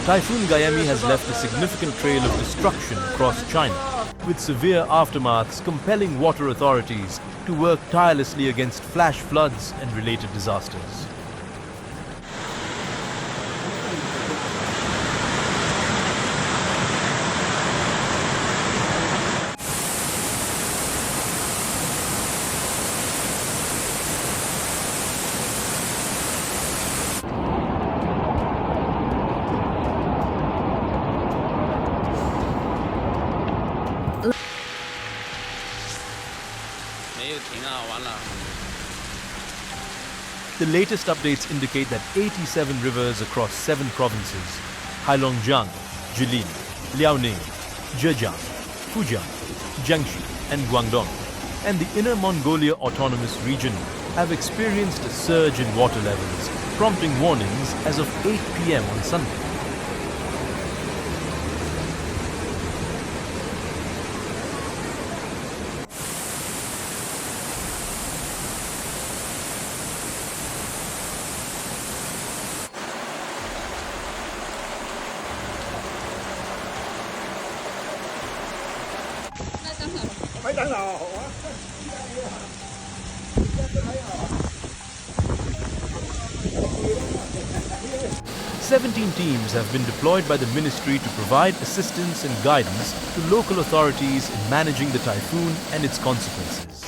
Typhoon Gayemi has left a significant trail of destruction across China, with severe aftermaths compelling water authorities to work tirelessly against flash floods and related disasters. The latest updates indicate that 87 rivers across 7 provinces – Heilongjiang, Jilin, Liaoning, Zhejiang, Fujian, Jiangxi and Guangdong – and the Inner Mongolia Autonomous Region have experienced a surge in water levels, prompting warnings as of 8 p.m. on Sunday. "17 teams have been deployed by the ministry to provide assistance and guidance to local authorities in managing the typhoon and its consequences.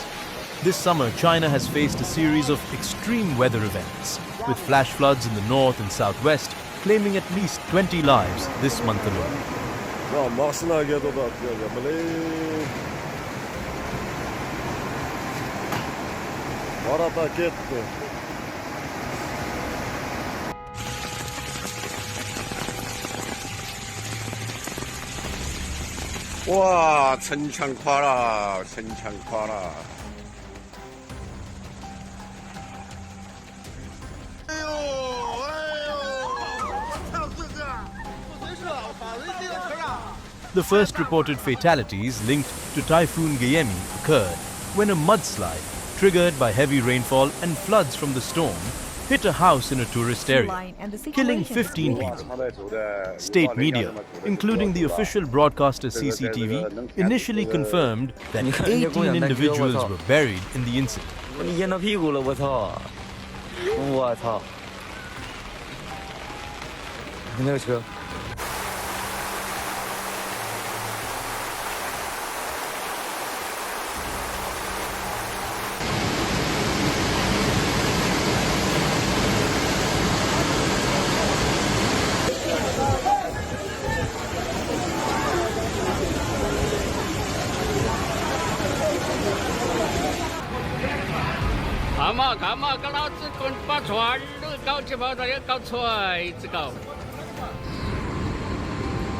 This summer, China has faced a series of extreme weather events, with flash floods in the north and southwest claiming at least 20 lives this month alone. 와, 천창 봐라, 천창 봐라. The first reported fatalities linked to Typhoon Gayemi occurred when a mudslide, triggered by heavy rainfall and floods from the storm, hit a house in a tourist area, killing 15 people. State media, including the official broadcaster CCTV, initially confirmed that 18 individuals were buried in the incident.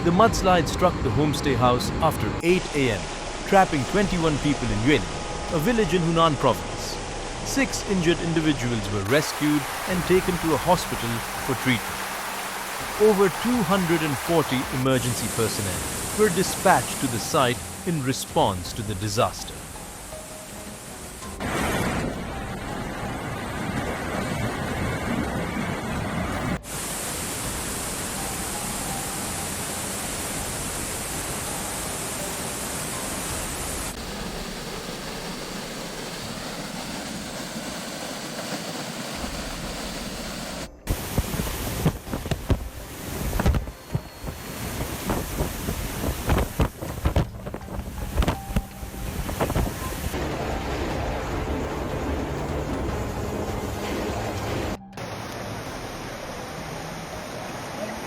The mudslide struck the homestay house after 8 a.m., trapping 21 people in Yueli, a village in Hunan province. 6 injured individuals were rescued and taken to a hospital for treatment. Over 240 emergency personnel were dispatched to the site in response to the disaster.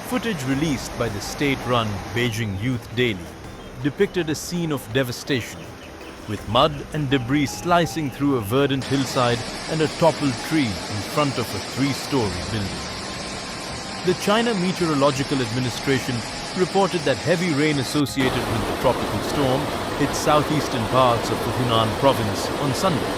Footage released by the state-run Beijing Youth Daily depicted a scene of devastation, with mud and debris slicing through a verdant hillside and a toppled tree in front of a 3-story building. The China Meteorological Administration reported that heavy rain associated with the tropical storm hit southeastern parts of the Hunan province on Sunday.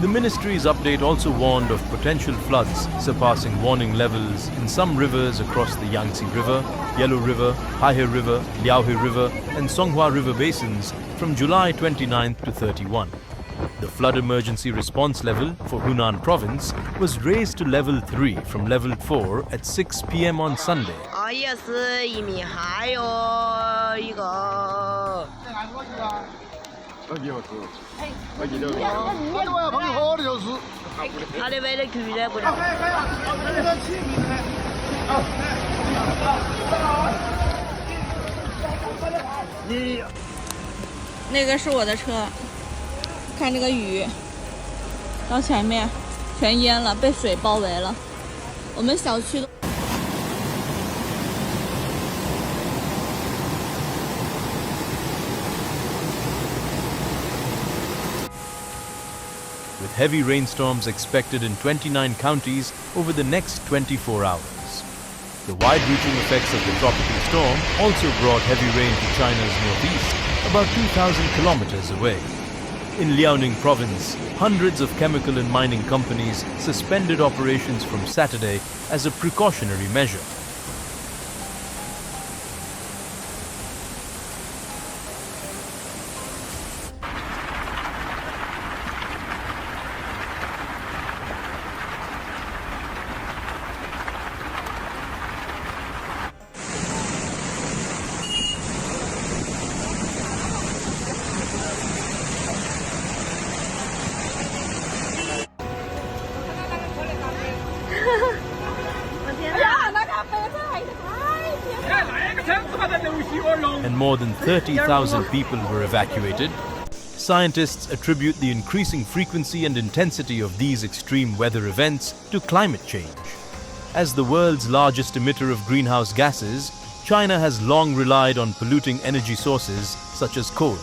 The ministry's update also warned of potential floods surpassing warning levels in some rivers across the Yangtze River, Yellow River, Haihe River, Liaohe River and Songhua River basins from July 29th to 31. The flood emergency response level for Hunan province was raised to level 3 from level 4 at 6 p.m. on Sunday. 也是一米还有一个。他的为了去的不能。那个是我的车，看这个雨，到前面全淹了，被水包围了。我们小区。 with heavy rainstorms expected in 29 counties over the next 24 hours. The wide-reaching effects of the tropical storm also brought heavy rain to China's northeast, about 2,000 kilometers away. In Liaoning province, hundreds of chemical and mining companies suspended operations from Saturday as a precautionary measure. And more than 30,000 people were evacuated. Scientists attribute the increasing frequency and intensity of these extreme weather events to climate change. As the world's largest emitter of greenhouse gases, China has long relied on polluting energy sources such as coal.